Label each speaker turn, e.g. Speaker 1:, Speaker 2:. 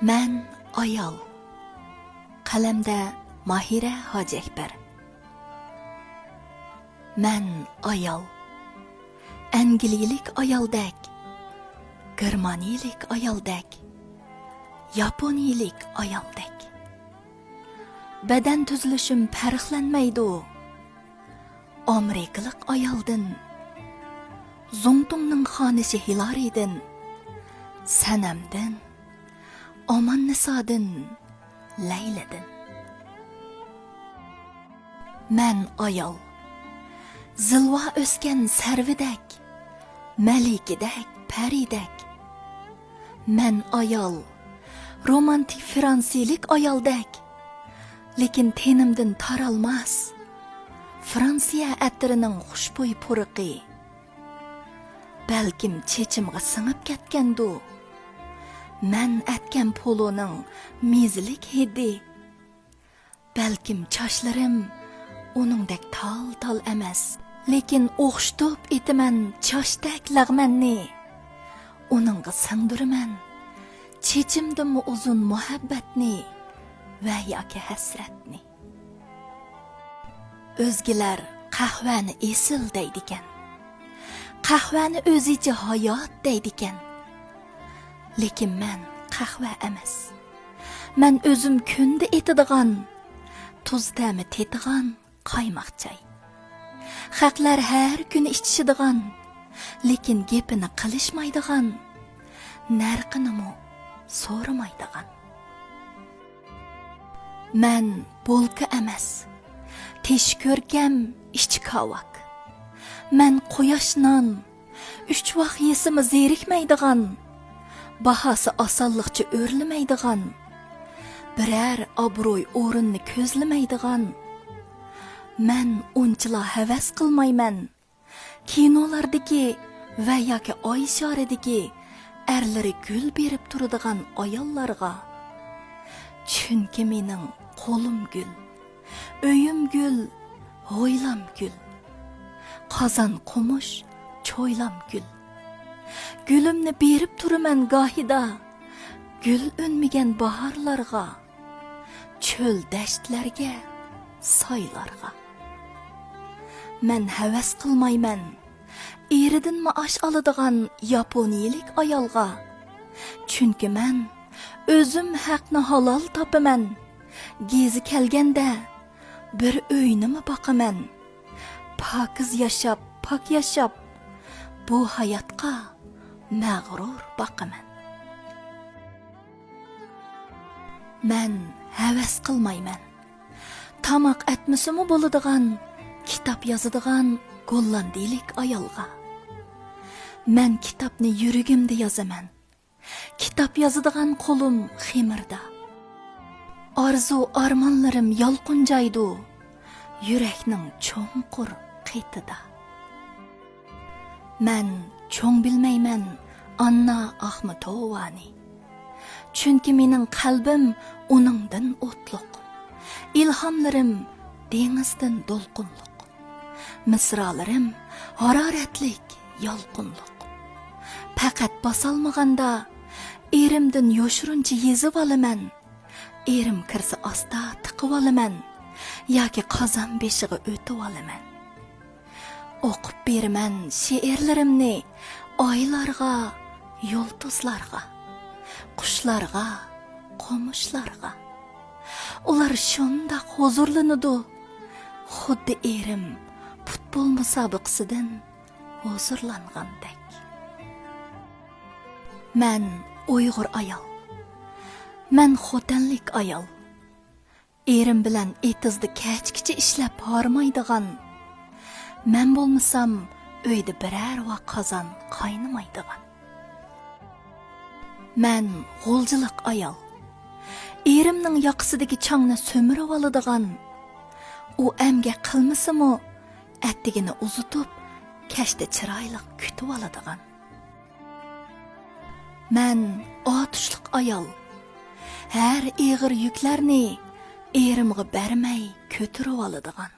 Speaker 1: Mən ayal. Qalamda Mahira Hoji Akbar. Mən ayal. Anglilik ayaldek, Germanilik ayaldek, Yaponilik ayaldek. Badan tuzilishim farqlanmaydi. Amerikalik ayaldin, Zongtongning xonisi Hilaridin, Sanamdin, Oman Nisodan, Layladin. Mən ayal. Zilva o'sgan sarvidek, malikidek, paridek. Mən ayal, romantik fransilik ayaldek, lekin tenimdan taralmas. Fransiya atirining xushbo'y puriqi. Balkim chechimga singib ketgandu. Mən atgan poloning mezlik hidi. Balkim chochlarim uningdek tal emas, lekin o'xshtib etaman chochdek lag'manni. Uningga singdiraman chechimdimi uzun muhabbatni va yoki hasratni. O'zgilar qahvani esil deydigan, qahvani o'zicha hayot deydigan. Lekin men qahva emas. Men o'zim kunda etadigan, tuz ta'mi tetigan qaymoq choy. Haqlar har kuni ichishadigan, lekin gapini qilishmaydigan, narqinimi so'ramaydigan. Men bolka emas, tish ko'rkam ichki kavak. Men quyoshnon, 3 vaqt yesimi zerikmaydigan, bahasi osonlikcha o'rlamaydigan, birar obro'y o'rinni ko'zlamaydigan. Men unchila havas qilmayman kinolardagi va yoki oy shoridagi erlari gul berib turadigan ayollarga. Chunki mening qo'lim gul, uyim gul, g'o'ylam gul, qozon qumush, cho'ylam gul. Gulimni berib turaman gohida gul unmagan bahorlarga, cho'l dashtlarga, soylarga. Men havas qilmayman eridan maosh oladigan yaponiyalik ayolga. Chunki men o'zim haqni halol topaman. Gezi kelganda bir uynimi boqaman. Pokiz yashab, pok yashab, bu hayotga mag'rur boqaman. Men havas qilmayman tamoq atmasimi bo'ladigan, kitap yozadigan gollandilik ayolga. Men kitapni yuragimda yozaman. Kitap yozadigan qo'lim xemirda. Arzu armonlarim yolqinjaydi yurakning cho'nqur qetida. Men cho'ng bilmayman Anna Axmatovani. Chunki mening qalbim uningdan o'tliq. İlhamlarım dengizdan dolqunluq. Misralarim haroratlik, yolqinluq. Faqat bosolmaganda erimdan yoshiruncha yezib olaman. Erim kirsa asta tiqib olaman yoki qozon beshiga o'tib olaman. O'qib beraman she'rlarimni oylarga, yulduzlarga, qushlarga, qo'mishlarga. Ular shundoq huzurlanadi, xuddi erim futbol musobaqasidan huzurlangandek. Men Uyg'ur ayol. Men xotinlik ayol. Erim bilan etizda kechgacha ishlab hormaydigan. Men bo'lmasam uyda biror vaqt qozon qaynamaydigan. Men g'o'ljilik ayol. Erimning yoqisidagi changni so'mirib oladigan. U amga qilmasimi, attigini uzutib, kashda chiroyli kutib oladigan. Men otishliq ayol. Har ig'ir yuklarni erimga bermay ko'tarib oladigan.